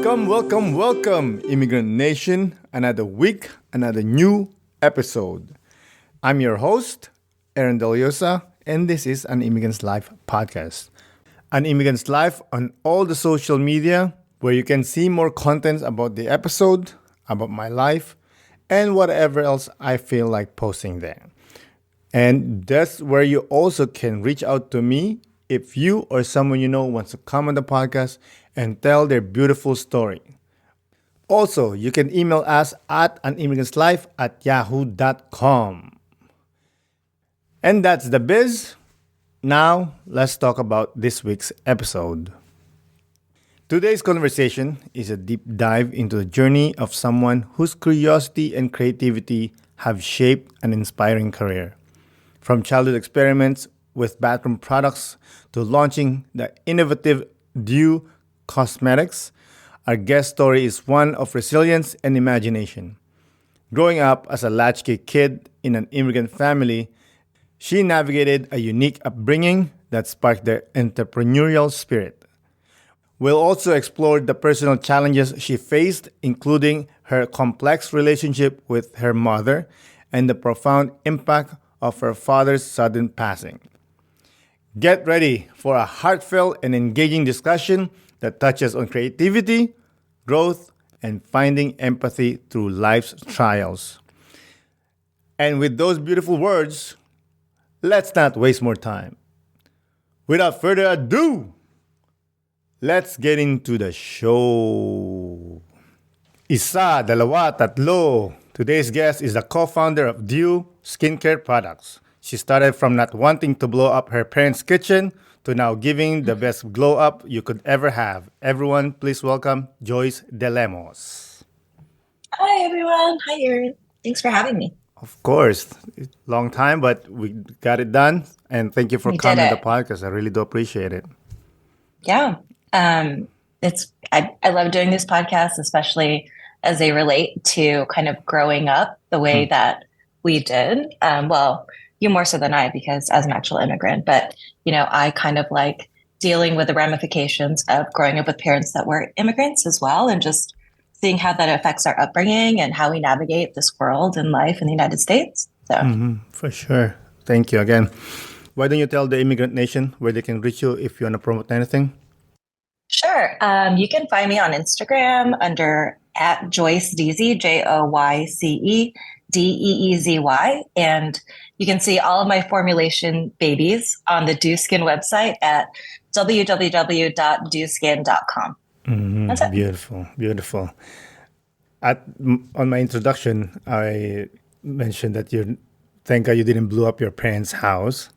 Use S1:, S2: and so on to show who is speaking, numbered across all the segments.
S1: Welcome, Immigrant Nation. Another week, another new episode. I'm your host, Aaron Deliosa, and this is an Immigrant's Life podcast. An Immigrant's Life on all the social media where you can see more contents about the episode, about my life, and whatever else I feel like posting there. And that's where you also can reach out to me if you or someone you know wants to come on the podcast and tell their beautiful story. Also, you can email us at animmigrantslife@yahoo.com. And that's the biz. Now, let's talk about this week's episode. Today's conversation is a deep dive into the journey of someone whose curiosity and creativity have shaped an inspiring career. From childhood experiments with bathroom products to launching the innovative Dieux Cosmetics, our guest story is one of resilience and imagination. Growing up as a latchkey kid in an immigrant family, she navigated a unique upbringing that sparked their entrepreneurial spirit. We'll also explore the personal challenges she faced, including her complex relationship with her mother and the profound impact of her father's sudden passing. Get ready for a heartfelt and engaging discussion that touches on creativity, growth, and finding empathy through life's trials. And with those beautiful words, let's not waste more time. Without further ado, let's get into the show. Isa, dalawa, tatlo. Today's guest is the co-founder of Dieux Skincare Products. She started from not wanting to blow up her parents' kitchen to now giving the best glow up you could ever have. Everyone, please welcome Joyce de Lemos.
S2: Hi, everyone. Hi, Aaron. Thanks for having me.
S1: Of course, long time, but we got it done. And thank you for coming to the podcast. I really do appreciate it.
S2: Yeah. I love doing this podcast, especially as they relate to kind of growing up the way that we did. Well, you more so than I, because as an actual immigrant, but I kind of like dealing with the ramifications of growing up with parents that were immigrants as well, and just seeing how that affects our upbringing and how we navigate this world and life in the United States. So,
S1: For sure. Thank you again. Why don't you tell the Immigrant Nation where they can reach you if you want to promote anything?
S2: Sure. You can find me on Instagram under @JoyceDeezy, JoyceDeezy. And you can see all of my formulation babies on the Dieux Skin website at www.dieuxskin.com. That's it.
S1: Beautiful. On my introduction, I mentioned that thank God you didn't blow up your parents' house.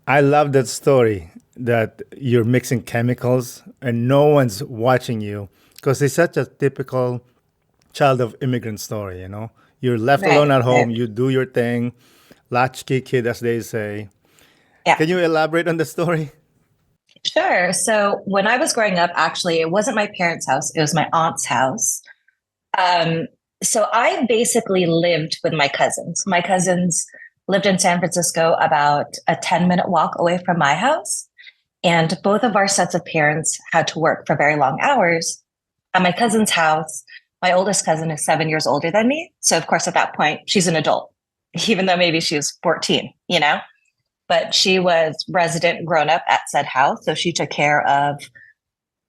S1: I love that story that you're mixing chemicals and no one's watching you, because it's such a typical child of immigrant story, You're left alone at home, you do your thing, latchkey kid, as they say.
S2: Yeah.
S1: Can you elaborate on the story?
S2: Sure. So when I was growing up, actually, it wasn't my parents' house. It was my aunt's house. So I basically lived with my cousins. My cousins lived in San Francisco, about a 10-minute walk away from my house. And both of our sets of parents had to work for very long hours. At my cousin's house, my oldest cousin is 7 years older than me. So of course, at that point, she's an adult, even though maybe she was 14, But she was resident grown up at said house. So she took care of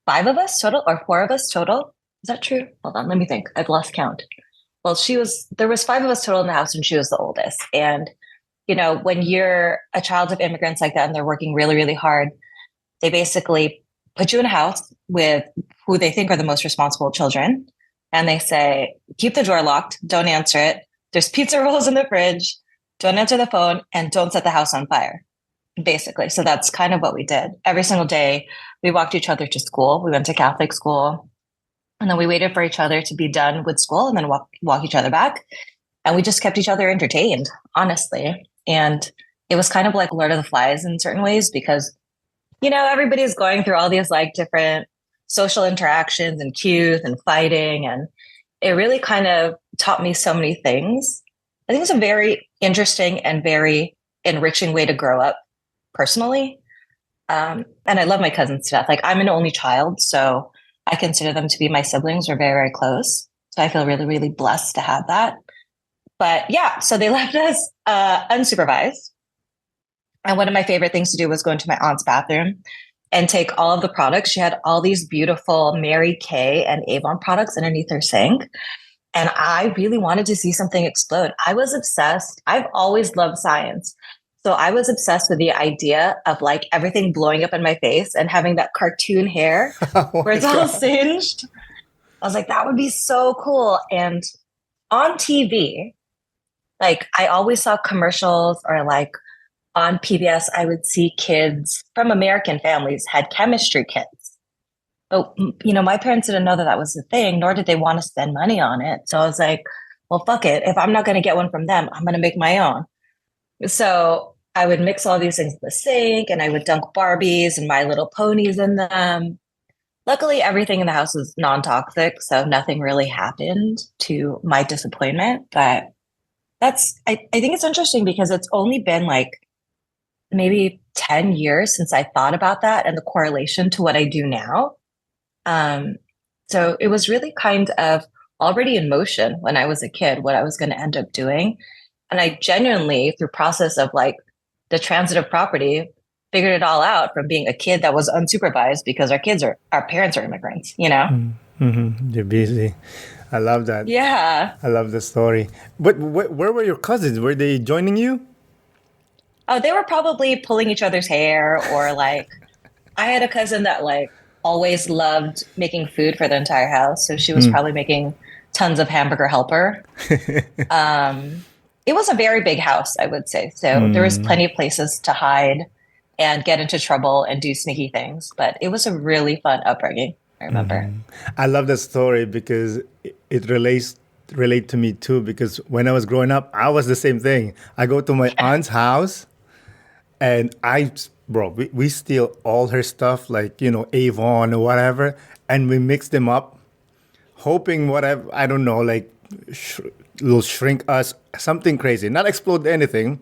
S2: 5 of us total, or 4 of us total. Is that true? Hold on, let me think. I've lost count. Well, there was 5 of us total in the house, and she was the oldest. And, when you're a child of immigrants like that and they're working really, really hard, they basically put you in a house with who they think are the most responsible children. And they say, keep the door locked, don't answer it. There's pizza rolls in the fridge, don't answer the phone, and don't set the house on fire, basically. So that's kind of what we did. Every single day, we walked each other to school. We went to Catholic school. And then we waited for each other to be done with school and then walk each other back. And we just kept each other entertained, honestly. And it was kind of like Lord of the Flies in certain ways, because everybody's going through all these like different social interactions and cues and fighting. And it really kind of taught me so many things. I think it's a very interesting and very enriching way to grow up personally. And I love my cousins to death. Like, I'm an only child, so I consider them to be my siblings. We're very, very close. So I feel really, really blessed to have that. But yeah, so they left us unsupervised. And one of my favorite things to do was go into my aunt's bathroom and take all of the products. She had all these beautiful Mary Kay and Avon products underneath her sink. And I really wanted to see something explode. I was obsessed. I've always loved science. So I was obsessed with the idea of like everything blowing up in my face and having that cartoon hair
S1: Oh
S2: where
S1: my
S2: it's all
S1: God.
S2: singed. I was like, that would be so cool. And on TV, like I always saw commercials or like on PBS, I would see kids from American families had chemistry kits. But, my parents didn't know that that was a thing, nor did they want to spend money on it. So I was like, well, fuck it. If I'm not going to get one from them, I'm going to make my own. So I would mix all these things in the sink and I would dunk Barbies and My Little Ponies in them. Luckily, everything in the house was non-toxic, so nothing really happened to my disappointment. But I think it's interesting because it's only been like maybe 10 years since I thought about that and the correlation to what I do now. So it was really kind of already in motion when I was a kid, what I was going to end up doing. And I genuinely, through process of like the transitive property, figured it all out from being a kid that was unsupervised because our parents are immigrants, you know?
S1: Mm-hmm. You're busy. I love that.
S2: Yeah.
S1: I love the story. But where were your cousins? Were they joining you?
S2: Oh, they were probably pulling each other's hair or like I had a cousin that like always loved making food for the entire house. So she was
S1: Mm.
S2: probably making tons of hamburger helper. It was a very big house, I would say. So there was
S1: Mm.
S2: plenty of places to hide and get into trouble and do sneaky things. But it was a really fun upbringing, I remember.
S1: I love that story because it relate to me too. Because when I was growing up, I was the same thing. I go to my aunt's house and we steal all her stuff, like Avon or whatever, and we mix them up, hoping whatever I don't know, like sh- will shrink us, something crazy, not explode anything,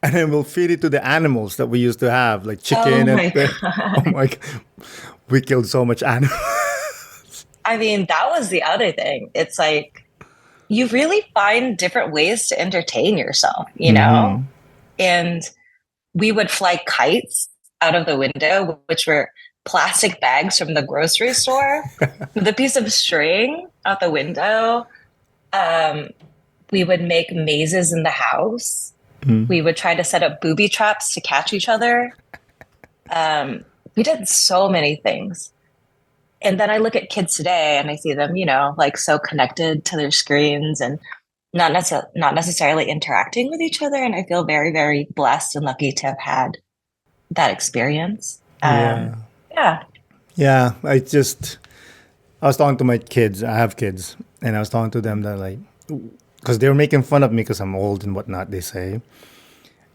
S1: and then we'll feed it to the animals that we used to have, like
S2: Oh
S1: chicken and
S2: my
S1: oh
S2: God.
S1: my God, we killed so much animal.
S2: I mean, that was the other thing. It's like you really find different ways to entertain yourself, you know?
S1: Hmm.
S2: And we would fly kites out of the window, which were plastic bags from the grocery store with a piece of string out the window. Um, we would make mazes in the house. We would try to set up booby traps to catch each other. We did so many things. And then I look at kids today and I see them, like so connected to their screens and not necessarily interacting with each other. And I feel very, very blessed and lucky to have had that experience.
S1: Yeah.
S2: Yeah.
S1: Yeah, I was talking to my kids. I have kids, and I was talking to them that like, because they were making fun of me because I'm old and whatnot. They say,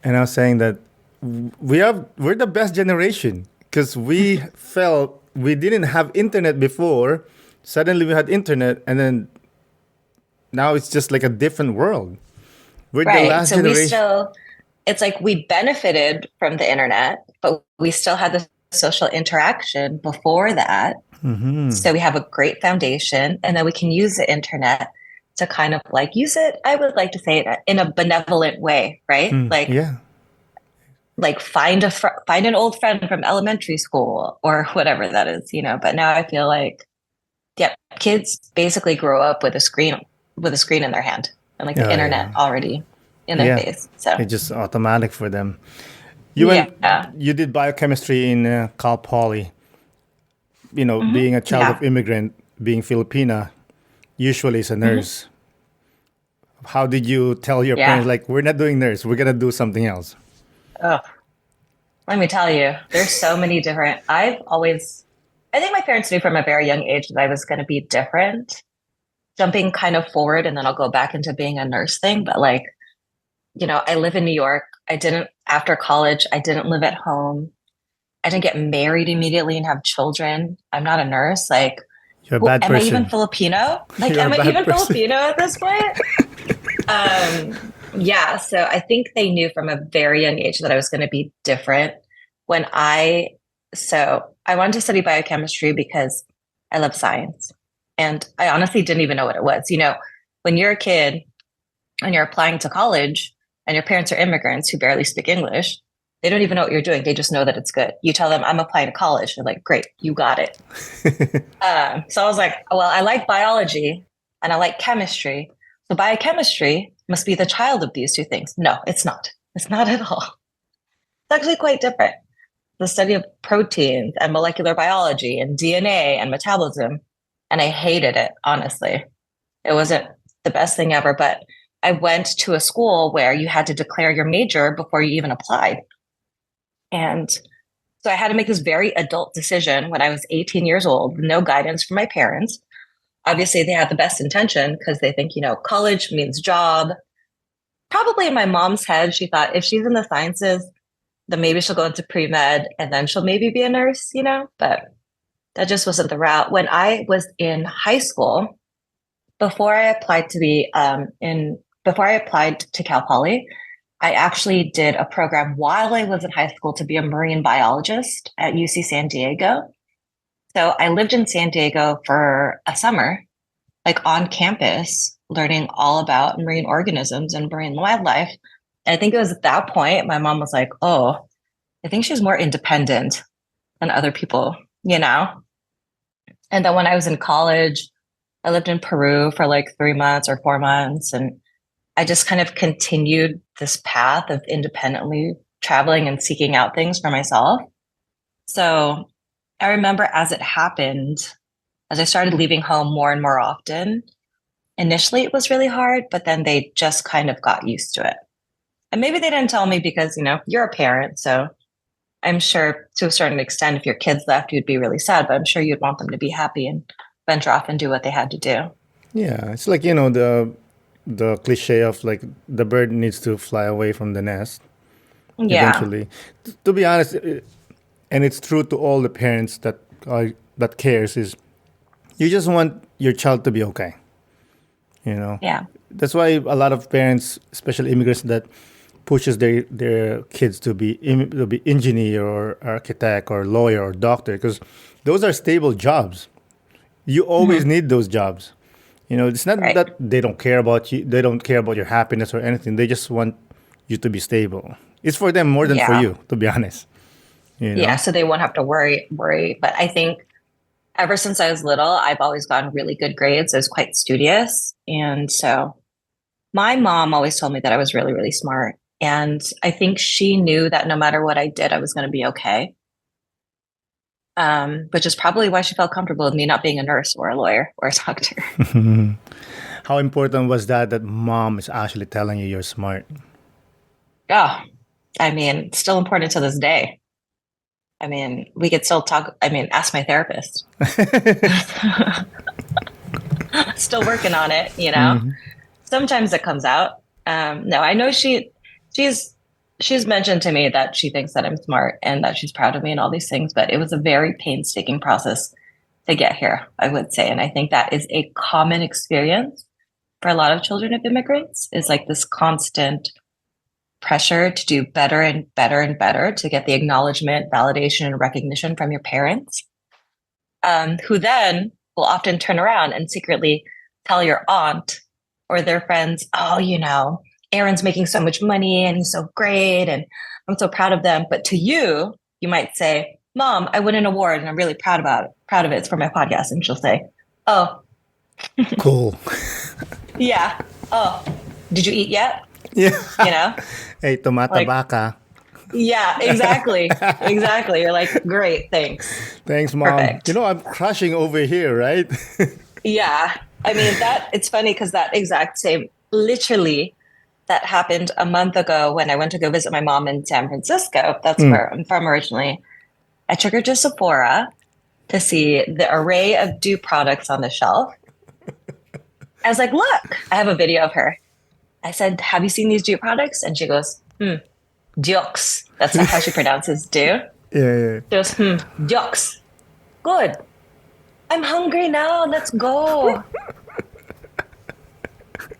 S1: and I was saying that we're the best generation because we felt we didn't have internet before. Suddenly we had internet, and then now it's just like a different world. We're the
S2: Right.
S1: last
S2: So
S1: generation.
S2: it's like we benefited from the internet, but we still had the social interaction before that. So we have a great foundation, and then we can use the internet to kind of like use it. I would like to say it in a benevolent way, right?
S1: Yeah,
S2: Like find find an old friend from elementary school or whatever that is, But now I feel like, yeah, kids basically grow up with a screen in their hand and like the
S1: oh
S2: internet
S1: yeah,
S2: already in their
S1: yeah.
S2: face. So
S1: It's just automatic for them. You went,
S2: yeah,
S1: you did biochemistry in Cal Poly.
S2: hmm
S1: Being a child
S2: yeah,
S1: of immigrant, being Filipina, usually is a
S2: hmm
S1: nurse. How did you tell your parents,
S2: yeah.
S1: like, we're not doing nurse, we're gonna do something else?
S2: Oh, let me tell you, there's so many different. I think my parents knew from a very young age that I was going to be different, jumping kind of forward, and then I'll go back into being a nurse thing. But like, I live in New York. After college, I didn't live at home. I didn't get married immediately and have children. I'm not a nurse. Like,
S1: You're a bad
S2: am I even
S1: person.
S2: Filipino? Like,
S1: You're a
S2: am I
S1: bad
S2: even
S1: person.
S2: Filipino at this point? Yeah. So I think they knew from a very young age that I was going to be different. So I wanted to study biochemistry because I love science. And I honestly didn't even know what it was. When you're a kid and you're applying to college and your parents are immigrants who barely speak English, they don't even know what you're doing. They just know that it's good. You tell them, I'm applying to college. They're like, great, you got it. So I was like, well, I like biology and I like chemistry. So biochemistry must be the child of these two things. No, it's not. It's not at all. It's actually quite different. The study of proteins and molecular biology and DNA and metabolism. And I hated it, honestly. It wasn't the best thing ever, but I went to a school where you had to declare your major before you even applied. And so I had to make this very adult decision when I was 18 years old, with no guidance from my parents. Obviously, they had the best intention because they think, college means job. Probably in my mom's head, she thought if she's in the sciences, then maybe she'll go into pre-med and then she'll maybe be a nurse, but that just wasn't the route. When I was in high school, before I applied to Cal Poly, I actually did a program while I was in high school to be a marine biologist at UC San Diego. So I lived in San Diego for a summer, like on campus, learning all about marine organisms and marine wildlife. And I think it was at that point my mom was like, oh, I think she's more independent than other people, And then when I was in college, I lived in Peru for like 3 months or 4 months. And I just kind of continued this path of independently traveling and seeking out things for myself. So I remember as it happened, as I started leaving home more and more often, initially it was really hard, but then they just kind of got used to it. And maybe they didn't tell me because, you're a parent. So I'm sure to a certain extent, if your kids left, you'd be really sad, but I'm sure you'd want them to be happy and venture off and do what they had to do.
S1: Yeah, it's like, the cliche of like the bird needs to fly away from the nest
S2: Yeah.
S1: eventually. To be honest, and it's true to all the parents that cares, is you just want your child to be okay.
S2: Yeah.
S1: That's why a lot of parents, especially immigrants, that pushes their kids to be engineer or architect or lawyer or doctor, because those are stable jobs. You always need those jobs. It's not
S2: Right.
S1: that they don't care about you. They don't care about your happiness or anything. They just want you to be stable. It's for them more than for
S2: Yeah.
S1: you, to be honest.
S2: Yeah. So they won't have to worry. But I think ever since I was little, I've always gotten really good grades. I was quite studious. And so my mom always told me that I was really, really smart. And I think she knew that no matter what I did, I was going to be okay. Which is probably why she felt comfortable with me not being a nurse or a lawyer or a doctor.
S1: How important was that mom is actually telling you you're smart?
S2: Yeah. I mean, it's still important to this day. I mean, we could still talk. I mean, ask my therapist. Still working on it, Sometimes it comes out. No, I know she's mentioned to me that she thinks that I'm smart and that she's proud of me and all these things, but it was a very painstaking process to get here, I would say. And I think that is a common experience for a lot of children of immigrants, is like this constant pressure to do better and better and better to get the acknowledgement, validation, and recognition from your parents, who then will often turn around and secretly tell your aunt or their friends, oh, Aaron's making so much money and he's so great and I'm so proud of them. But to you, you might say, Mom, I won an award and I'm really proud of it. It's for my podcast. And she'll say, oh,
S1: Cool.
S2: yeah. Oh, did you eat yet?
S1: Yeah. Hey, tumataba ka.
S2: Yeah, exactly. Exactly. You're like, great, thanks.
S1: Thanks, Mom.
S2: Perfect.
S1: I'm crushing over here, right?
S2: Yeah. I mean, it's funny because that exact same, literally, that happened a month ago when I went to go visit my mom in San Francisco. That's where I'm from originally. I took her to Sephora to see the array of Dieux products on the shelf. I was like, look, I have a video of her. I said, have you seen these Dieux products? And she goes, Dieux. That's how she pronounces Dieux.
S1: Yeah.
S2: She goes, Dieux. Good. I'm hungry now. Let's go.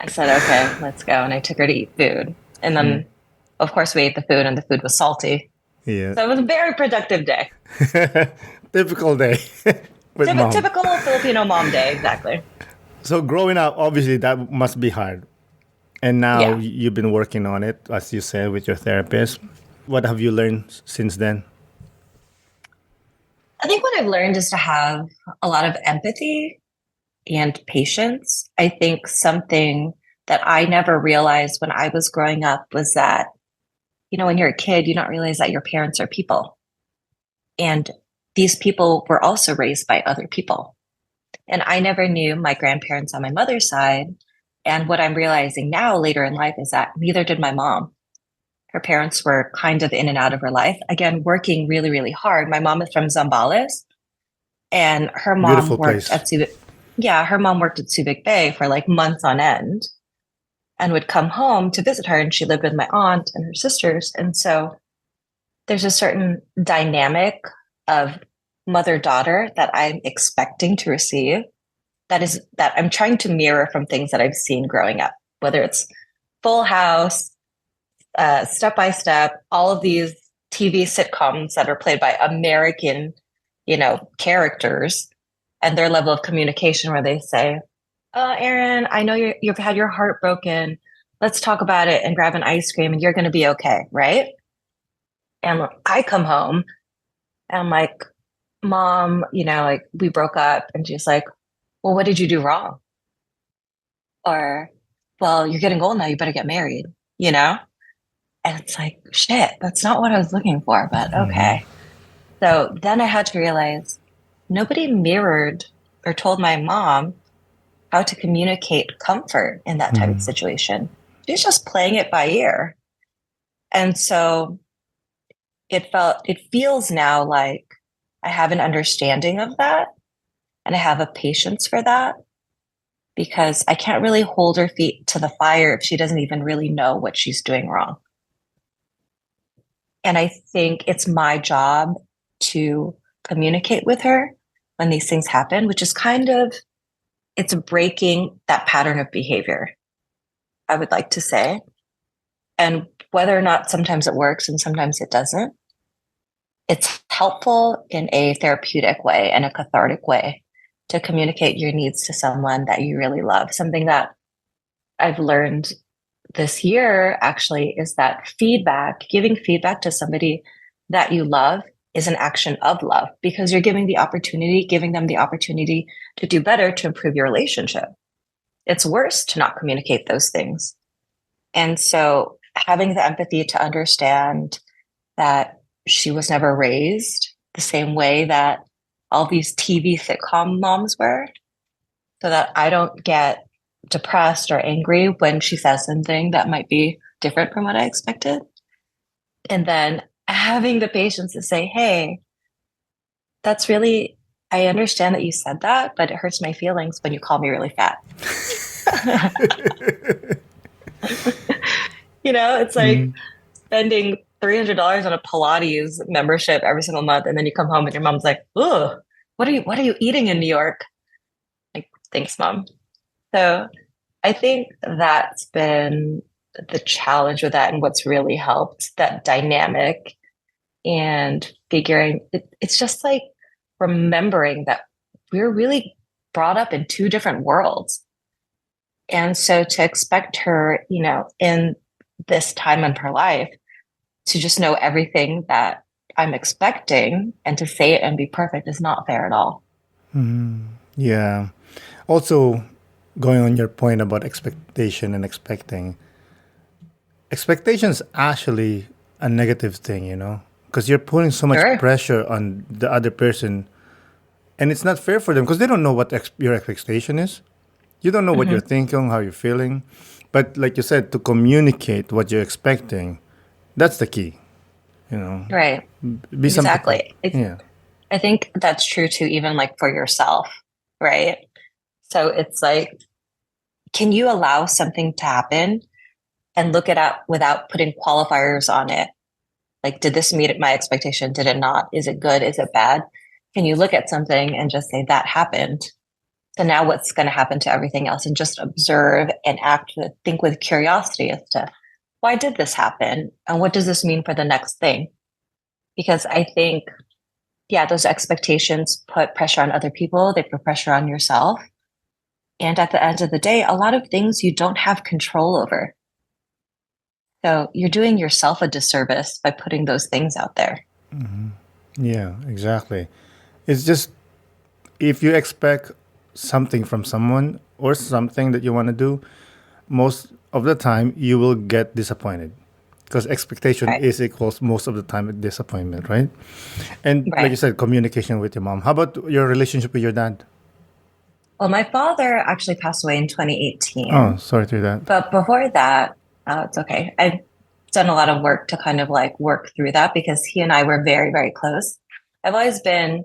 S2: I said, okay, let's go. And I took her to eat food. And then, of course, we ate the food and the food was salty.
S1: Yeah.
S2: So it was a very productive day.
S1: Typical day. with mom.
S2: Typical Filipino mom day, exactly.
S1: So growing up, obviously that must be hard. And now
S2: Yeah.
S1: you've been working on it, as you said, with your therapist. What have you learned since then?
S2: I think what I've learned is to have a lot of empathy and patience. I think something that I never realized when I was growing up was that, when you're a kid, you don't realize that your parents are people. And these people were also raised by other people. And I never knew my grandparents on my mother's side. And what I'm realizing now later in life is that neither did my mom. Her parents were kind of in and out of her life, again, working really, really hard. My mom is from Zambales, and her mom
S1: Beautiful
S2: worked
S1: place.
S2: at her mom worked at Subic Bay for like months on end and would come home to visit her. And she lived with my aunt and her sisters. And so there's a certain dynamic of mother daughter that I'm expecting to receive that I'm trying to mirror from things that I've seen growing up, whether it's Full House, Step by Step, all of these TV sitcoms that are played by American, characters, and their level of communication where they say, Aaron, I know you've had your heart broken. Let's talk about it and grab an ice cream and you're going to be okay. Right. And I come home and I'm like, Mom, like we broke up. And she's like, well, what did you do wrong? Or, well, you're getting old now. You better get married, you know? And it's like, shit, that's not what I was looking for, but okay. So then I had to realize nobody mirrored or told my mom how to communicate comfort in that type of situation. She's just playing it by ear. And so it feels now like I have an understanding of that and I have a patience for that because I can't really hold her feet to the fire if she doesn't even really know what she's doing wrong. And I think it's my job to communicate with her when these things happen, which is it's breaking that pattern of behavior, I would like to say. And whether or not sometimes it works and sometimes it doesn't, it's helpful in a therapeutic way and a cathartic way to communicate your needs to someone that you really love. Something that I've learned this year actually is that giving feedback to somebody that you love is an action of love because you're giving them the opportunity to do better, to improve your relationship. It's worse to not communicate those things. And so having the empathy to understand that she was never raised the same way that all these TV sitcom moms were, so that I don't get depressed or angry when she says something that might be different from what I expected. And then having the patience to say, hey, I understand that you said that, but it hurts my feelings when you call me really fat. It's like spending $300 on a Pilates membership every single month. And then you come home and your mom's like, oh, what are you eating in New York? Like, thanks, Mom. So I think that's been the challenge with that and what's really helped that dynamic and figuring it's just like remembering that we're really brought up in two different worlds. And so to expect her, in this time in her life to just know everything that I'm expecting and to say it and be perfect is not fair at all.
S1: Yeah. Also, going on your point about expectation and expecting, expectation is actually a negative thing, because you're putting so much
S2: Sure.
S1: pressure on the other person, and it's not fair for them because they don't know what your expectation is. You don't know what you're
S2: Mm-hmm.
S1: thinking, how you're feeling. But like you said, to communicate what you're expecting, that's the key. You know,
S2: Right.
S1: be sympathetic.
S2: Exactly.
S1: Yeah.
S2: I think that's true too, even like for yourself, right? So it's like, can you allow something to happen and look it up without putting qualifiers on it? Like, did this meet my expectation? Did it not? Is it good? Is it bad? Can you look at something and just say that happened? So now what's going to happen to everything else and just observe and think with curiosity as to why did this happen? And what does this mean for the next thing? Because I think, yeah, those expectations put pressure on other people, they put pressure on yourself. And at the end of the day, a lot of things you don't have control over. So you're doing yourself a disservice by putting those things out there.
S1: Yeah, exactly. It's just if you expect something from someone or something that you want to do, most of the time you will get disappointed because expectation
S2: Right.
S1: is equals most of the time a disappointment, right? And like you
S2: Right.
S1: said, communication with your mom. How about your relationship with your dad?
S2: Well, my father actually passed away in
S1: Oh,
S2: 2018.
S1: sorry to hear that.
S2: But before that, it's okay. I've done a lot of work to kind of like work through that because he and I were very, very close. I've always been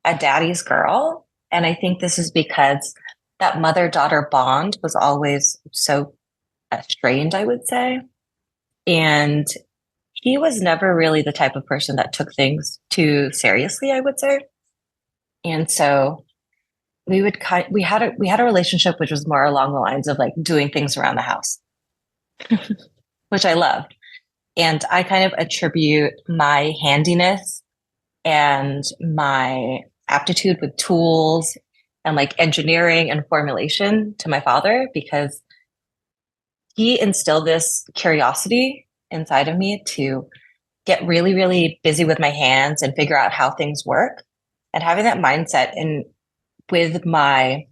S2: a daddy's girl. And I think this is because that mother daughter bond was always so strained, I would say. And he was never really the type of person that took things too seriously, I would say. And so we had a relationship which was more along the lines of like doing things around the house, which I loved. And I kind of attribute my handiness and my aptitude with tools and like engineering and formulation to my father because he instilled this curiosity inside of me to get really, really busy with my hands and figure out how things work. And having that mindset and with my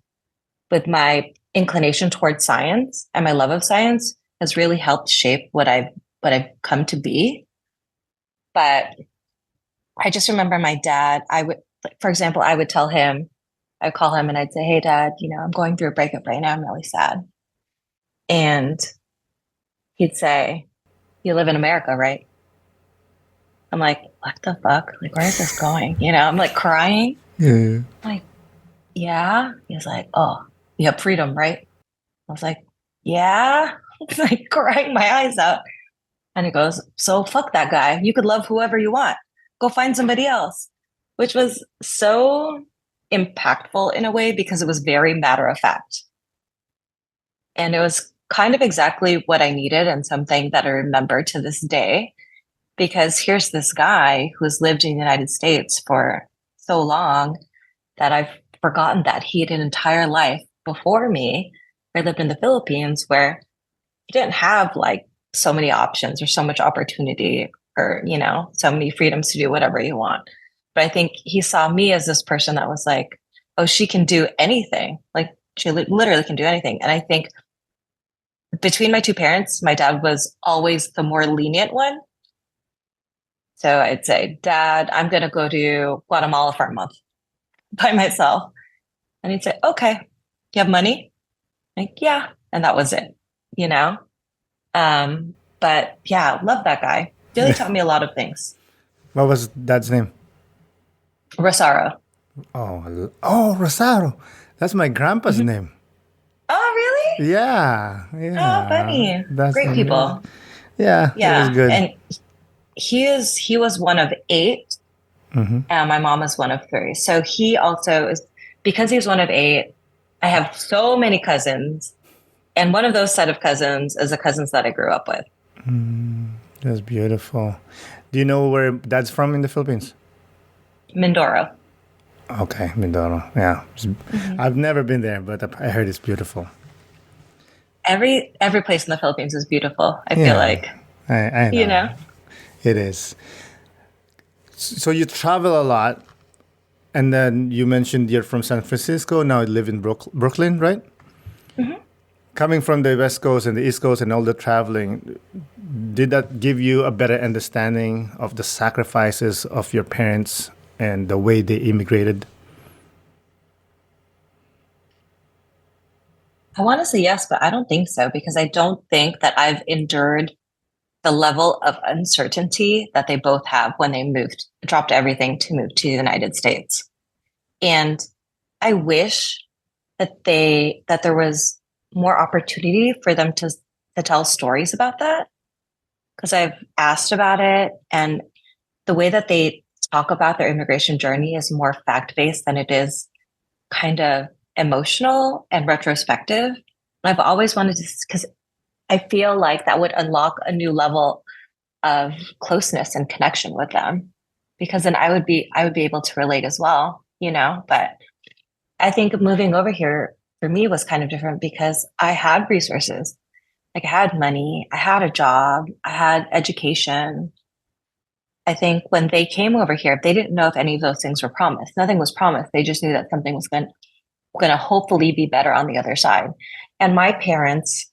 S2: inclination towards science and my love of science has really helped shape what I've come to be. But I just remember my dad, for example, I'd call him and I'd say, "Hey dad, I'm going through a breakup right now. I'm really sad." And he'd say, "You live in America, right?" I'm like, "What the fuck? Like, where is this going?" I'm like crying.
S1: Yeah.
S2: I'm like, "Yeah." He's like, "Oh, you have freedom, right?" I was like, "Yeah." It's like crying my eyes out. And he goes, "So fuck that guy. You could love whoever you want. Go find somebody else," which was so impactful in a way because it was very matter of fact. And it was kind of exactly what I needed and something that I remember to this day. Because here's this guy who's lived in the United States for so long that I've forgotten that he had an entire life before me. I lived in the Philippines where he didn't have like so many options or so much opportunity or, so many freedoms to do whatever you want. But I think he saw me as this person that was like, oh, she can do anything. Like she literally can do anything. And I think between my two parents, my dad was always the more lenient one. So I'd say, "Dad, I'm going to go to Guatemala for a month by myself." And he'd say, "Okay, you have money?" Like, "Yeah." And that was it, you know? But yeah, love that guy. Really taught me a lot of things.
S1: What was dad's name?
S2: Rosaro.
S1: Oh, Rosaro. That's my grandpa's
S2: Mhm.
S1: name.
S2: Oh, really?
S1: Yeah,
S2: Oh,
S1: yeah.
S2: funny.
S1: That's
S2: Great
S1: yeah,
S2: people.
S1: yeah. It was
S2: Yeah.
S1: good.
S2: And he was one of eight, and my mom was one of three. So he also is because he's one of eight, I have so many cousins. And one of those set of cousins is the cousins that I grew up with.
S1: That's beautiful. Do you know where dad's from in the Philippines?
S2: Mindoro.
S1: Okay, Mindoro. Yeah,
S2: Mhm.
S1: I've never been there, but I heard it's beautiful.
S2: Every place in the Philippines is beautiful. I feel
S1: Yeah,
S2: like,
S1: I
S2: you
S1: know
S2: know.
S1: it is. So you travel a lot, and then you mentioned you're from San Francisco. Now you live in Brooklyn, right?
S2: Mhm.
S1: Coming from the West Coast and the East Coast and all the traveling, did that give you a better understanding of the sacrifices of your parents and the way they immigrated?
S2: I want to say yes, but I don't think so because I don't think that I've endured the level of uncertainty that they both have when they dropped everything to move to the United States. And I wish that there was more opportunity for them to tell stories about that because I've asked about it and the way that they talk about their immigration journey is more fact-based than it is kind of emotional and retrospective. And I've always wanted to because I feel like that would unlock a new level of closeness and connection with them. because then I would be able to relate as well, but I think moving over here for me was kind of different because I had resources. Like I had money, I had a job, I had education. I think when they came over here, they didn't know if any of those things were promised. Nothing was promised. They just knew that something was going to hopefully be better on the other side. And my parents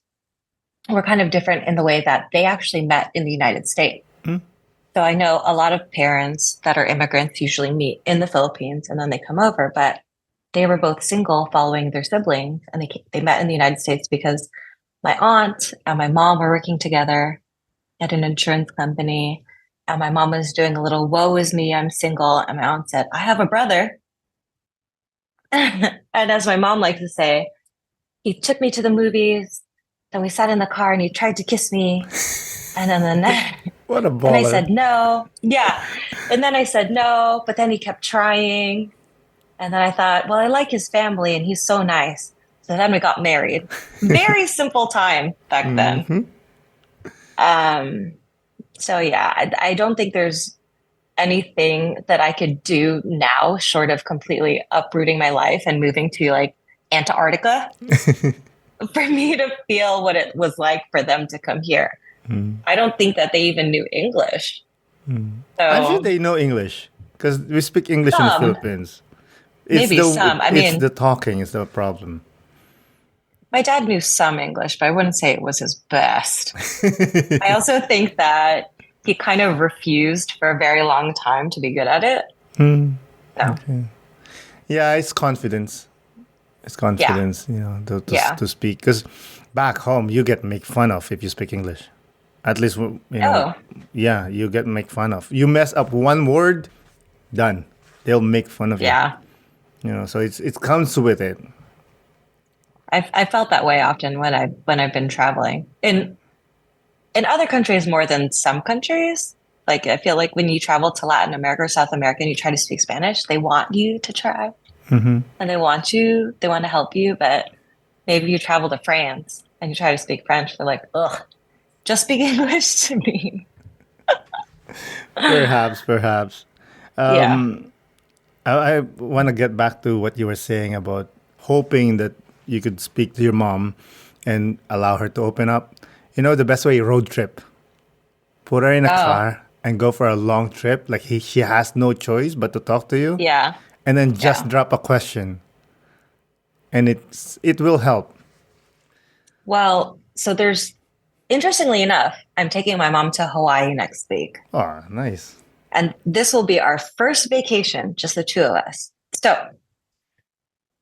S2: were kind of different in the way that they actually met in the United States.
S1: Mm.
S2: So I know a lot of parents that are immigrants usually meet in the Philippines and then they come over, but they were both single following their siblings, and they met in the United States because my aunt and my mom were working together at an insurance company, and my mom was doing a little woe is me, I'm single, and my aunt said, I have a brother. And as my mom likes to say, he took me to the movies, then we sat in the car and he tried to kiss me, and then
S1: What a
S2: and I
S1: baller.
S2: said no. Yeah. And then I said no, but then he kept trying. And then I thought, well, I like his family and he's so nice. So then we got married. Very simple time back then. So yeah, I don't think there's anything that I could do now short of completely uprooting my life and moving to like Antarctica for me to feel what it was like for them to come here. I don't think that they even knew English.
S1: I'm sure
S2: So
S1: they know English because we speak English in the
S2: some,
S1: Philippines.
S2: maybe some. I
S1: It's
S2: mean,
S1: the talking is the problem.
S2: my dad knew some English, but I wouldn't say it was his best. I also think that he kind of refused for a very long time to be good at it. So,
S1: Yeah, it's confidence. It's
S2: yeah,
S1: confidence,
S2: yeah.
S1: to speak. Because back home, you get make fun of if you speak English. At least,
S2: Oh,
S1: yeah, you get make fun of. You mess up one word, done. They'll make fun of you.
S2: yeah.
S1: So it comes with it.
S2: I felt that way often when I've been traveling in other countries more than some countries. Like I feel like when you travel to Latin America or South America and you try to speak Spanish, they want you to try and they want to help you. But maybe you travel to France and you try to speak French, they're like, ugh, just speak English to me.
S1: Perhaps.
S2: Yeah.
S1: I want to get back to what you were saying about hoping that you could speak to your mom and allow her to open up. The best way, road trip. Put her in a
S2: Oh,
S1: car and go for a long trip. Like she has no choice but to talk to you.
S2: yeah.
S1: And then just
S2: Yeah.
S1: drop a question. And it will help.
S2: Well, so interestingly enough, I'm taking my mom to Hawaii next week.
S1: Oh, nice.
S2: And this will be our first vacation, just the two of us. So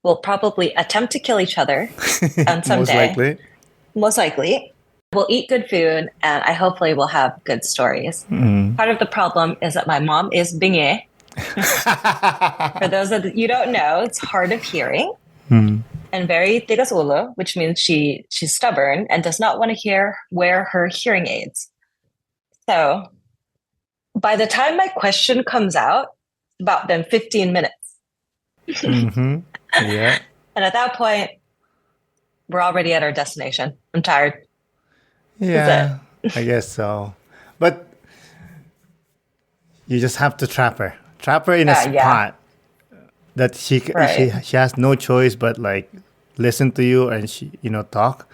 S2: we'll probably attempt to kill each other on some
S1: Most
S2: day,
S1: likely.
S2: most likely. We'll eat good food, and I hopefully will have good stories. Part of the problem is that my mom is binge. For those of you don't know, it's hard of hearing and very tigas ulo, which means she's stubborn and does not want to wear her hearing aids. So by the time my question comes out, about then 15 minutes.
S1: Yeah.
S2: And at that point, we're already at our destination. I'm tired.
S1: Yeah,
S2: That's
S1: I guess so. But you just have to trap her. Trap her in a
S2: it. Yeah,
S1: spot that
S2: right.
S1: she has no choice but like listen to you and she talk.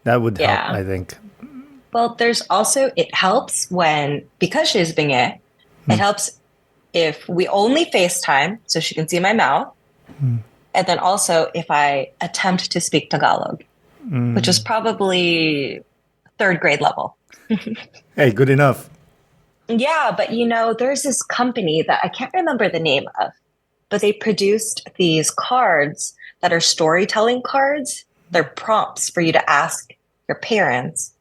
S1: That would help,
S2: Yeah.
S1: I think.
S2: Well, it helps because she's binge, it helps if we only FaceTime so she can see my mouth. And then also if I attempt to speak Tagalog, which is probably third grade level.
S1: Hey, good enough.
S2: Yeah, but there's this company that I can't remember the name of, but they produced these cards that are storytelling cards. They're prompts for you to ask your parents,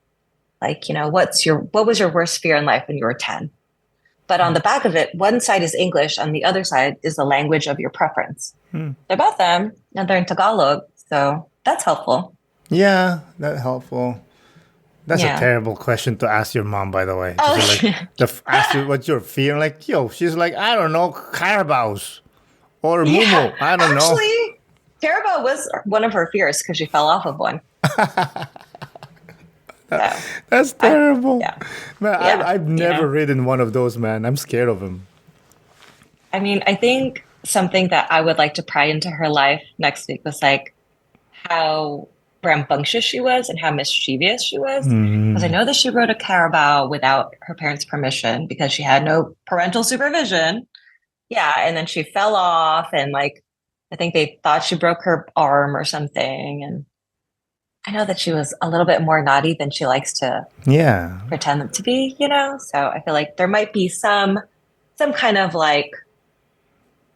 S2: like, what was your worst fear in life when you were 10? But on the back of it, one side is English and the other side is the language of your preference. They're both them and they're in Tagalog. So that's helpful.
S1: Yeah, that's helpful. That's a
S2: Yeah.
S1: terrible question to ask your mom, by the way.
S2: Oh,
S1: Just like ask you what you're feeling. Like, she's like, I don't know, Carabaos or
S2: yeah.
S1: Mumu. I don't know.
S2: Actually, Carabao was one of her fears because she fell off of one. So,
S1: That's terrible.
S2: yeah.
S1: Man,
S2: Yeah.
S1: I've never ridden one of those, man. I'm scared of them.
S2: I mean, I think something that I would like to pry into her life next week was like how rambunctious she was and how mischievous she was. Because I
S1: Mm,
S2: know that she rode a Carabao without her parents' permission because she had no parental supervision. Yeah, and then she fell off and like I think they thought she broke her arm or something. And I know that she was a little bit more naughty than she likes to
S1: yeah.
S2: pretend to be, you know? So I feel like there might be some kind of like,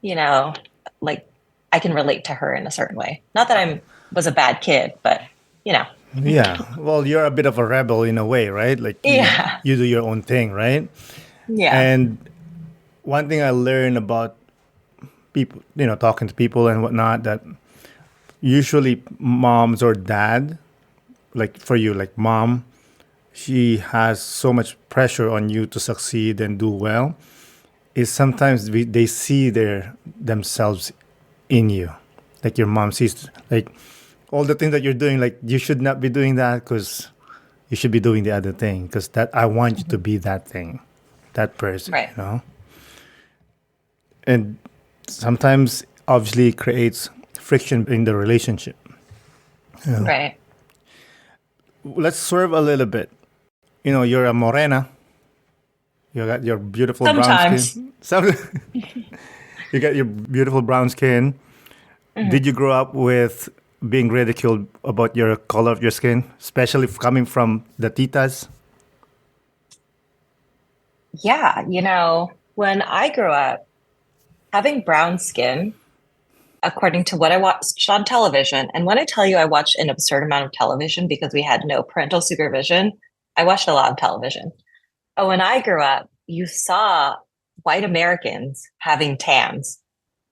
S2: you know, like I can relate to her in a certain way. Not that I'm was a bad kid, but you know.
S1: Yeah. Well, you're a bit of a rebel in a way, right? Like
S2: Yeah.
S1: you do your own thing, right?
S2: Yeah.
S1: And one thing I learned about people, talking to people and whatnot, that usually moms or dad, like for you, like mom, she has so much pressure on you to succeed and do well. Is sometimes they see themselves in you, like your mom sees like all the things that you're doing. Like you should not be doing that because you should be doing the other thing because that I want you to
S2: Mhm.
S1: be that thing, that person,
S2: Right.
S1: and sometimes obviously it creates friction in the relationship.
S2: Right.
S1: Let's swerve a little bit. You're a morena. You got your beautiful brown
S2: Sometimes.
S1: skin. You got your beautiful brown skin. Did
S2: Mhm.
S1: you grow up with being ridiculed about your color of your skin, especially coming from the titas?
S2: Yeah, when I grew up, having brown skin, according to what I watched on television, and when I tell you I watched an absurd amount of television because we had no parental supervision, I watched a lot of television. Oh, when I grew up, you saw white Americans having tans,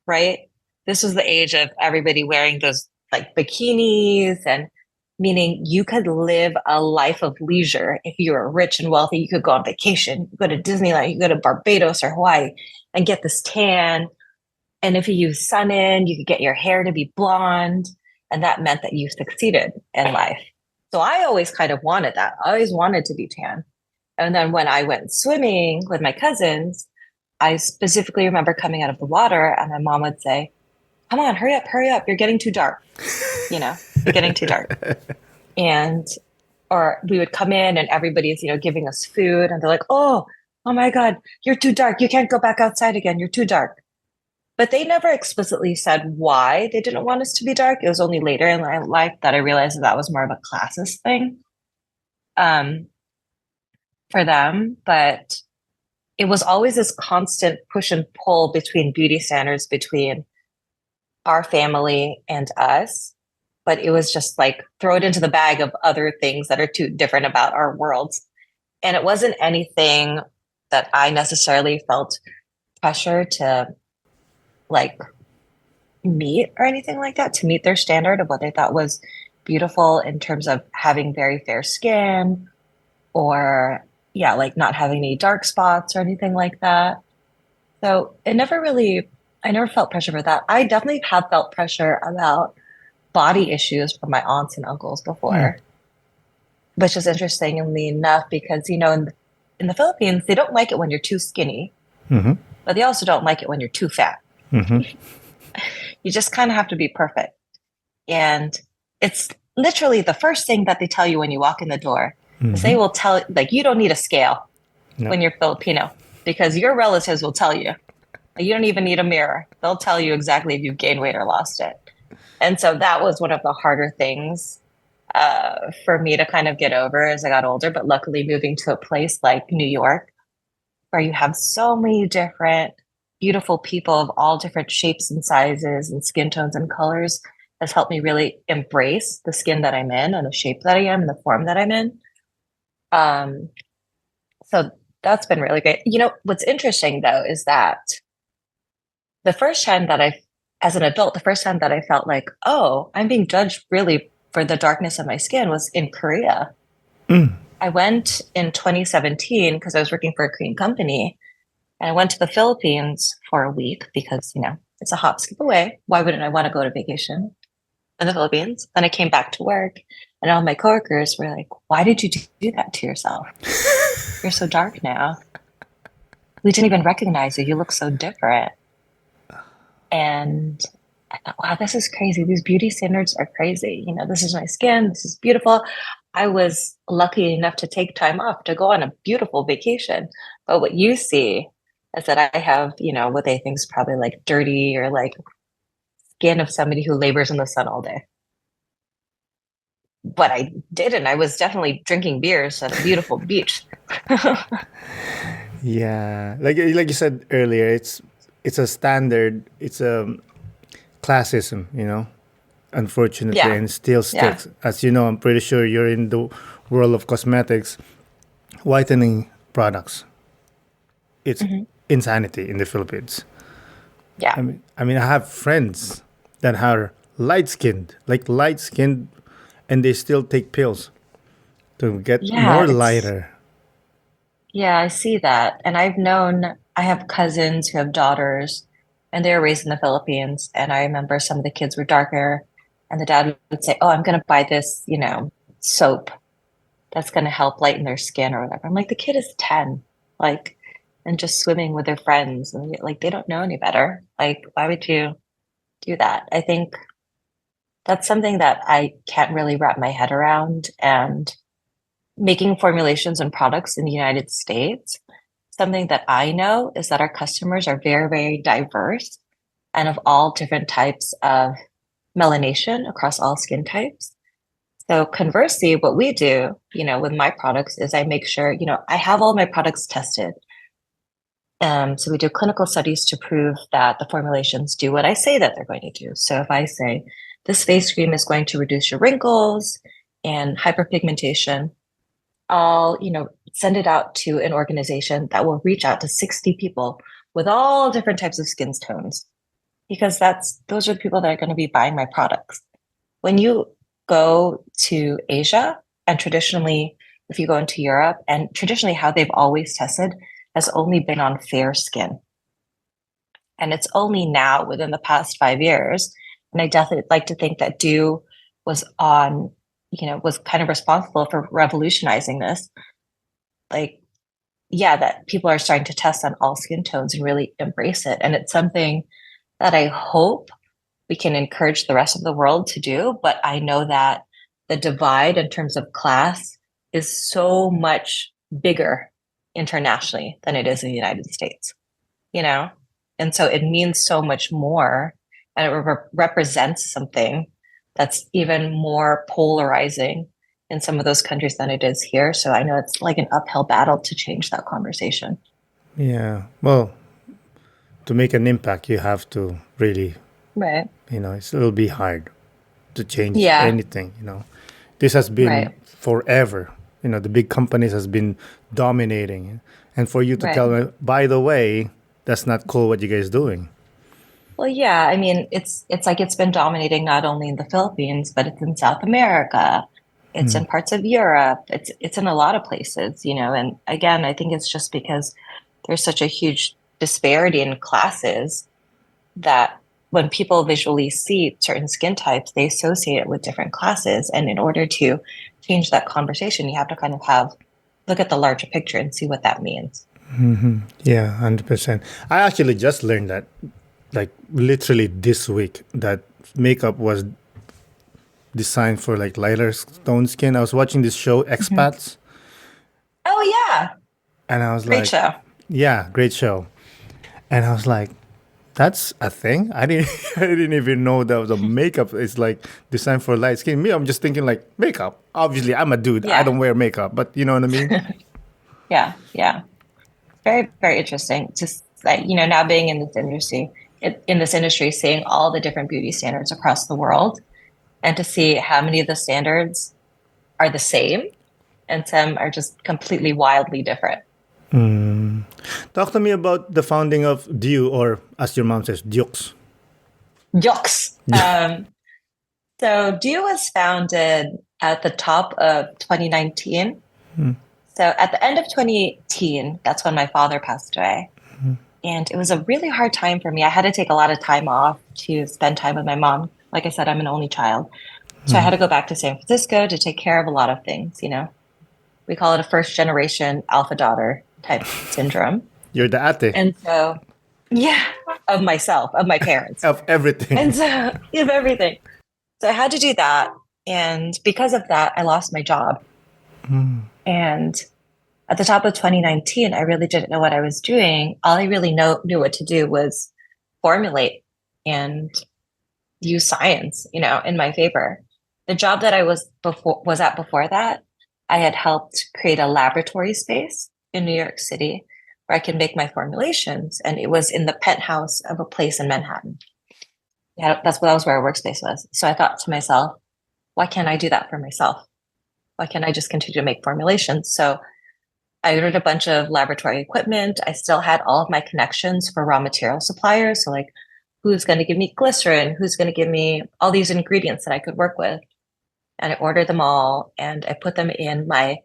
S2: right? This was the age of everybody wearing those like bikinis and meaning you could live a life of leisure. If you were rich and wealthy, you could go on vacation, you could go to Disneyland, you could go to Barbados or Hawaii and get this tan. And if you use sun in, you could get your hair to be blonde. And that meant that you succeeded in life. So I always kind of wanted that. I always wanted to be tan. And then when I went swimming with my cousins, I specifically remember coming out of the water and my mom would say, come on, hurry up. You're getting too dark. You're getting too dark. And, or we would come in and everybody's, giving us food and they're like, oh my God, you're too dark. You can't go back outside again. You're too dark. But they never explicitly said why they didn't want us to be dark. It was only later in my life that I realized that was more of a classist thing um, for them. But it was always this constant push and pull between beauty standards between our family and us. But it was just like throw it into the bag of other things that are too different about our worlds. And it wasn't anything that I necessarily felt pressure to like meet or anything like that, to meet their standard of what they thought was beautiful in terms of having very fair skin or, yeah, like not having any dark spots or anything like that. So I never felt pressure for that. I definitely have felt pressure about body issues from my aunts and uncles before, which is interestingly enough because, in the Philippines, they don't like it when you're too skinny,
S1: Mm-hmm.
S2: but they also don't like it when you're too fat.
S1: Mm-hmm.
S2: You just kind of have to be perfect. And it's literally the first thing that they tell you when you walk in the door is
S1: Mm-hmm.
S2: they will tell, like, you don't need a scale
S1: No.
S2: when you're Filipino because your relatives will tell you. You don't even need a mirror. They'll tell you exactly if you've gained weight or lost it. And so that was one of the harder things for me to kind of get over as I got older. But luckily, moving to a place like New York, where you have so many different beautiful people of all different shapes and sizes and skin tones and colors, has helped me really embrace the skin that I'm in and the shape that I am and the form that I'm in. Um, so that's been really great. What's interesting though is that the first time that as an adult, the first time that I felt like, oh, I'm being judged really for the darkness of my skin was in Korea. I went in 2017 because I was working for a Korean company and I went to the Philippines for a week because, it's a hop, skip away. Why wouldn't I want to go to vacation in the Philippines? Then I came back to work and all my coworkers were like, why did you do that to yourself? You're so dark now. We didn't even recognize you. You look so different. And I thought, wow, this is crazy. These beauty standards are crazy. This is my skin. This is beautiful. I was lucky enough to take time off to go on a beautiful vacation. But what you see is that I have, what they think is probably like dirty or like skin of somebody who labors in the sun all day. But I didn't. I was definitely drinking beers at a beautiful beach.
S1: Yeah, like you said earlier, it's a standard, it's a classism, unfortunately,
S2: Yeah.
S1: and still
S2: Yeah.
S1: sticks. As you know, I'm pretty sure you're in the world of cosmetics, whitening products. It's
S2: Mhm.
S1: insanity in the Philippines.
S2: Yeah.
S1: I have friends that are light skinned, and they still take pills to get
S2: Yeah.
S1: more lighter.
S2: Yeah, I see that. And I have cousins who have daughters and they were raised in the Philippines. And I remember some of the kids were darker and the dad would say, "Oh, I'm going to buy this, soap that's going to help lighten their skin or whatever." I'm like, the kid is 10, like, and just swimming with their friends. And like, they don't know any better. Like, why would you do that? I think that's something that I can't really wrap my head around. And making formulations and products in the United States, something that I know is that our customers are very, very diverse and of all different types of melanation across all skin types. So conversely, what we do, with my products is I make sure, I have all my products tested. So we do clinical studies to prove that the formulations do what I say that they're going to do. So if I say this face cream is going to reduce your wrinkles and hyperpigmentation, I'll, send it out to an organization that will reach out to 60 people with all different types of skin tones because those are the people that are going to be buying my products. When you go to Asia and traditionally, if you go into Europe and traditionally how they've always tested has only been on fair skin. And it's only now within the past 5 years. And I definitely like to think that Dieux was on, was kind of responsible for revolutionizing this. Like, yeah, that people are starting to test on all skin tones and really embrace it. And it's something that I hope we can encourage the rest of the world to do. But I know that the divide in terms of class is so much bigger internationally than it is in the United States, you know? And so it means so much more and it represents something that's even more polarizing in some of those countries than it is here. So I know it's like an uphill battle to change that conversation.
S1: Yeah. Well, to make an impact, you have to really,
S2: Right.
S1: it'll be hard to change
S2: Yeah.
S1: anything. This has been
S2: Right.
S1: forever. The big companies has been dominating, and for you to
S2: Right.
S1: tell me, by the way, that's not cool what you guys doing.
S2: Well, yeah, I mean, it's like it's been dominating not only in the Philippines, but it's in South America. It's in parts of Europe. It's in a lot of places, And again, I think it's just because there's such a huge disparity in classes that when people visually see certain skin types, they associate it with different classes. And in order to change that conversation, you have to kind of look at the larger picture and see what that means.
S1: Yeah, 100%. I actually just learned that, like literally this week, that makeup was designed for like lighter stone skin. I was watching this show,
S2: Mhm.
S1: Expats,
S2: Oh, yeah.
S1: and I was
S2: Great
S1: like,
S2: show.
S1: yeah, great show. And I was like, that's a thing. I didn't I didn't even know that the makeup is like designed for light skin. Me, I'm just thinking like makeup. Obviously, I'm a dude. I
S2: Yeah.
S1: don't wear makeup, but you know what I mean?
S2: Yeah. Yeah. Very, very interesting. Just like, now being in this industry, seeing all the different beauty standards across the world and to see how many of the standards are the same and some are just completely wildly different.
S1: Talk to me about the founding of Dieux, or as your mom says, Dieux.
S2: Yikes. So Dieux was founded at the top of 2019. So at the end of 2018, that's when my father passed away. And it was a really hard time for me. I had to take a lot of time off to spend time with my mom. Like I said, I'm an only child. So I had to go back to San Francisco to take care of a lot of things. We call it a first generation alpha daughter type syndrome.
S1: You're the ate.
S2: And so, yeah. of myself, of my parents.
S1: Of everything.
S2: And so of everything. So I had to do that. And because of that, I lost my job. And at the top of 2019, I really didn't know what I was doing. All I really knew what to do was formulate and use science, in my favor. The job that I was at before that, I had helped create a laboratory space in New York City where I could make my formulations, and it was in the penthouse of a place in Manhattan. Yeah, that was where our workspace was. So I thought to myself, why can't I do that for myself? Why can't I just continue to make formulations? So I ordered a bunch of laboratory equipment. I still had all of my connections for raw material suppliers. So like, who's going to give me glycerin? Who's going to give me all these ingredients that I could work with? And I ordered them all, and I put them in my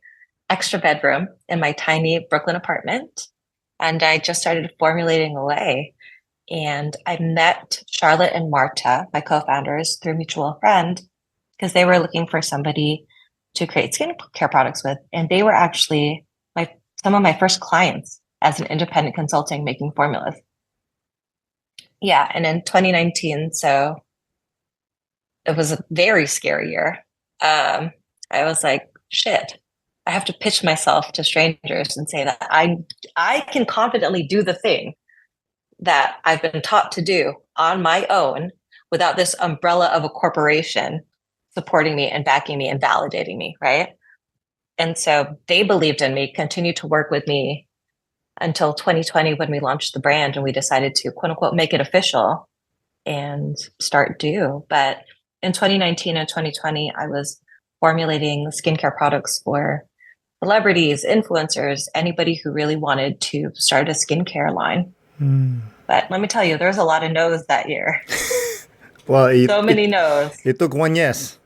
S2: extra bedroom in my tiny Brooklyn apartment. And I just started formulating away. And I met Charlotte and Marta, my co-founders, through a mutual friend, because they were looking for somebody to create skincare products with. And they were actually some of my first clients as an independent consulting making formulas. Yeah. And in 2019, so it was a very scary year. I was like, shit, I have to pitch myself to strangers and say that I can confidently do the thing that I've been taught to do on my own without this umbrella of a corporation supporting me and backing me and validating me, right? And so they believed in me, continued to work with me until 2020 when we launched the brand and we decided to, quote unquote, make it official and start Dieux. But in 2019 and 2020, I was formulating skincare products for celebrities, influencers, anybody who really wanted to start a skincare line. But let me tell you, there was a lot of no's that year.
S1: Well,
S2: So many no's.
S1: It took one yes.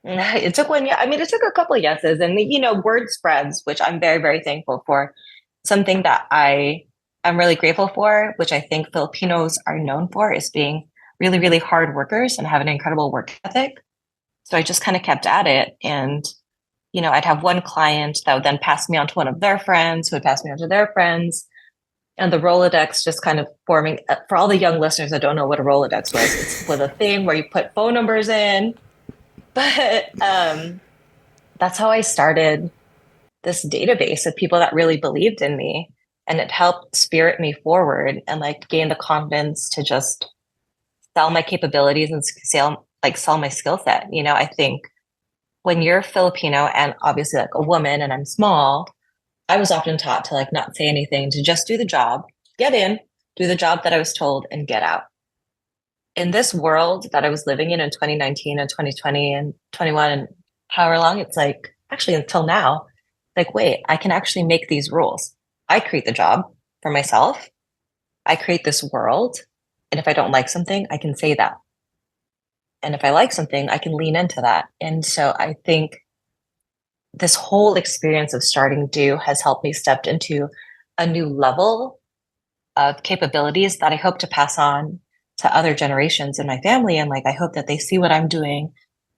S2: It took one. I mean, it took a couple of yeses, and word spreads, which I'm very, very thankful for. Something that I am really grateful for, which I think Filipinos are known for, is being really, really hard workers and have an incredible work ethic. So I just kind of kept at it, and I'd have one client that would then pass me on to one of their friends, who would pass me on to their friends, and the Rolodex just kind of forming. For all the young listeners that don't know what a Rolodex was, it was a thing where you put phone numbers in. But that's how I started this database of people that really believed in me, and it helped spirit me forward and gain the confidence to just sell my capabilities and sell my skill set. I think when you're Filipino and obviously a woman and I'm small, I was often taught to not say anything, to just do the job, get in, do the job that I was told, and get out. In this world that I was living in 2019 and 2020 and 21 and however long, it's actually until now, wait, I can actually make these rules. I create the job for myself. I create this world. And if I don't like something, I can say that. And if I like something, I can lean into that. And so I think this whole experience of starting Dieux has helped me step into a new level of capabilities that I hope to pass on to other generations in my family. And I hope that they see what I'm doing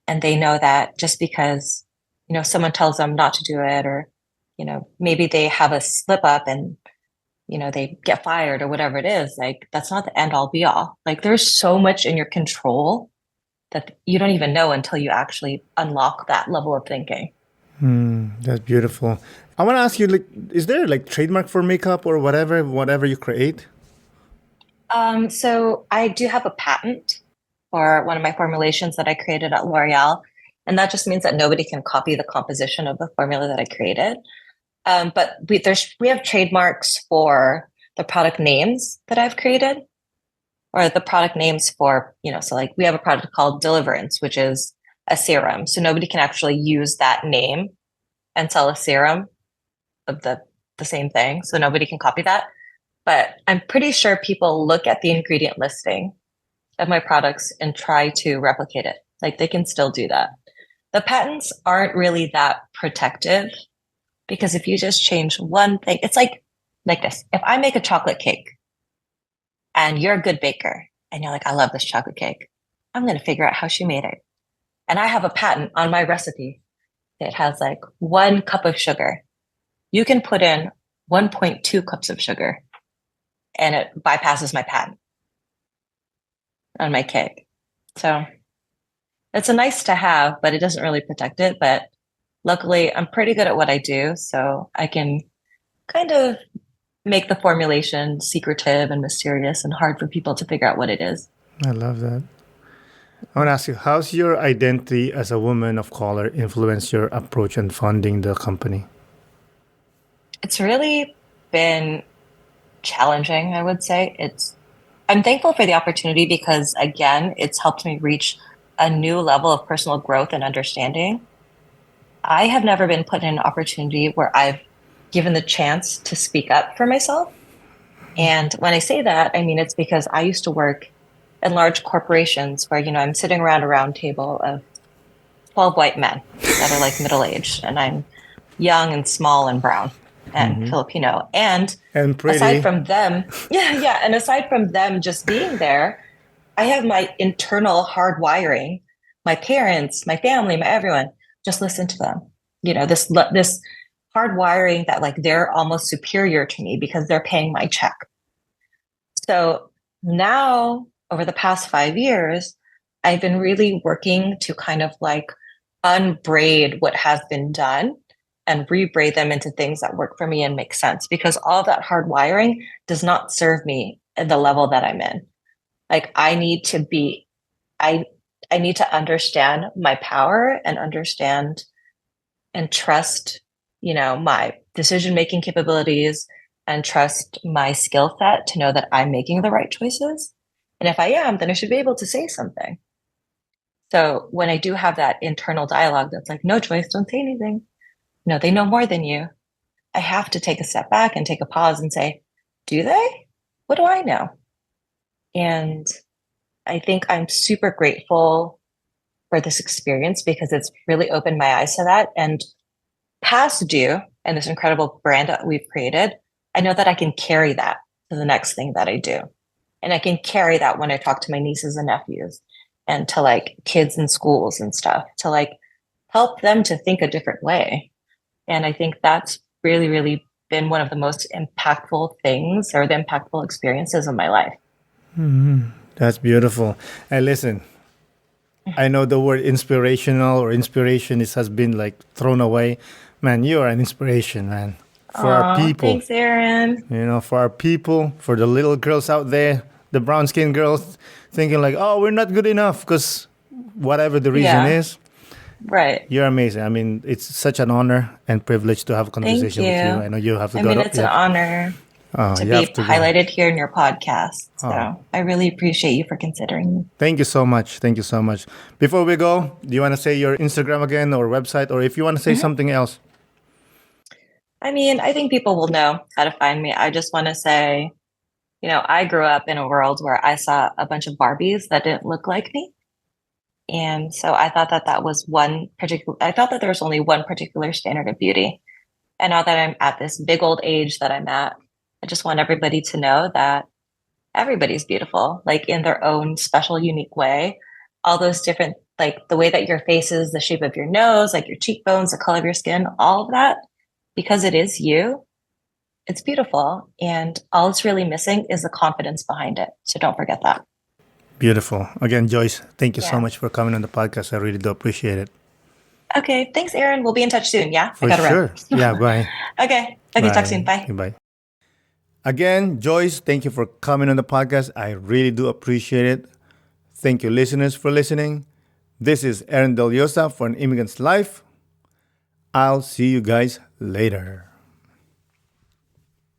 S2: and they know that just because, someone tells them not to do it, or, maybe they have a slip up and, they get fired or whatever it is, that's not the end all be all. There's so much in your control that you don't even know until you actually unlock that level of thinking.
S1: That's beautiful. I want to ask you, is there trademark for makeup or whatever you create?
S2: So I do have a patent for one of my formulations that I created at L'Oreal. And that just means that nobody can copy the composition of the formula that I created. But we have trademarks for the product names that I've created, or the product names for, so we have a product called Deliverance, which is a serum. So nobody can actually use that name and sell a serum of the same thing. So nobody can copy that. But I'm pretty sure people look at the ingredient listing of my products and try to replicate it. They can still do that. The patents aren't really that protective, because if you just change one thing, it's like this. If I make a chocolate cake and you're a good baker and you're I love this chocolate cake, I'm going to figure out how she made it. And I have a patent on my recipe. It has 1 cup of sugar. You can put in 1.2 cups of sugar and it bypasses my patent. on my cake. So it's a nice to have, but it doesn't really protect it. But luckily, I'm pretty good at what I do. So I can kind of make the formulation secretive and mysterious and hard for people to figure out what it is.
S1: I love that. I want to ask you, how's your identity as a woman of color influence your approach in funding the company?
S2: It's really been challenging, I would say. I'm thankful for the opportunity because again, it's helped me reach a new level of personal growth and understanding. I have never been put in an opportunity where I've given the chance to speak up for myself. And when I say that, I mean it's because I used to work in large corporations where, I'm sitting around a round table of 12 white men that are like middle aged, and I'm young and small and brown and Filipino. And
S1: And
S2: aside
S1: pretty.
S2: from them, yeah. And aside from them just being there, I have my internal hard wiring, my parents, my family, my everyone, just listen to them. This hard wiring that like they're almost superior to me because they're paying my check. So now over the past 5 years, I've been really working to kind of like unbraid what has been done and rebraid them into things that work for me and make sense, because all that hard wiring does not serve me at the level that I'm in. Like I I need to understand my power and understand and trust, my decision making capabilities and trust my skill set to know that I'm making the right choices. And if I am, then I should be able to say something. So when I do have that internal dialogue that's like, no, Joyce, don't say anything. No, they know more than you. I have to take a step back and take a pause and say, do they? What do I know? And I think I'm super grateful for this experience because it's really opened my eyes to that. And past Dieux and this incredible brand that we've created, I know that I can carry that to the next thing that I do. And I can carry that when I talk to my nieces and nephews and to like kids in schools and stuff, to like help them to think a different way. And I think that's really, really been one of the most impactful things or the impactful experiences of my life.
S1: That's beautiful. And listen, I know the word inspirational or inspiration has been like thrown away. Man, you are an inspiration, man. For our
S2: Aw,
S1: people,
S2: thanks, Aaron.
S1: for our people, for the little girls out there, the brown skinned girls thinking like, oh, we're not good enough because whatever the reason
S2: Yeah,
S1: is,
S2: right.
S1: you're amazing. I mean, it's such an honor and privilege to have a
S2: Thank
S1: conversation with you.
S2: you.
S1: I know you have to
S2: I
S1: go
S2: mean,
S1: to,
S2: it's an honor to
S1: you have
S2: be
S1: to go.
S2: highlighted here in your podcast.
S1: Oh,
S2: So I really appreciate you for considering me.
S1: thank you so much. Thank you so much. Before we go, do you want to say your Instagram again or website, or if you want to say
S2: Mhm.
S1: something else?
S2: I mean, I think people will know how to find me. I just want to say, I grew up in a world where I saw a bunch of Barbies that didn't look like me. And so I thought that I thought that there was only one particular standard of beauty. And now that I'm at this big old age that I'm at, I just want everybody to know that everybody's beautiful, like in their own special, unique way. All those different, like the way that your face is, the shape of your nose, like your cheekbones, the color of your skin, all of that, because it is you, it's beautiful. And all it's really missing is the confidence behind it. So don't forget that.
S1: Beautiful. Again, Joyce, thank you so
S2: Yeah.
S1: much for coming on the podcast. I really do appreciate it.
S2: Okay. Thanks, Aaron. We'll be in touch soon. Yeah. I
S1: For
S2: got to
S1: sure. Yeah,
S2: run.
S1: bye.
S2: Okay. Okay. Talk soon.
S1: Bye.
S2: Bye.
S1: Bye. Again, Joyce, thank you for coming on the podcast. I really do appreciate it. Thank you, listeners, for listening. This is Aaron Del Yosa for An Immigrant's Life. I'll see you guys later.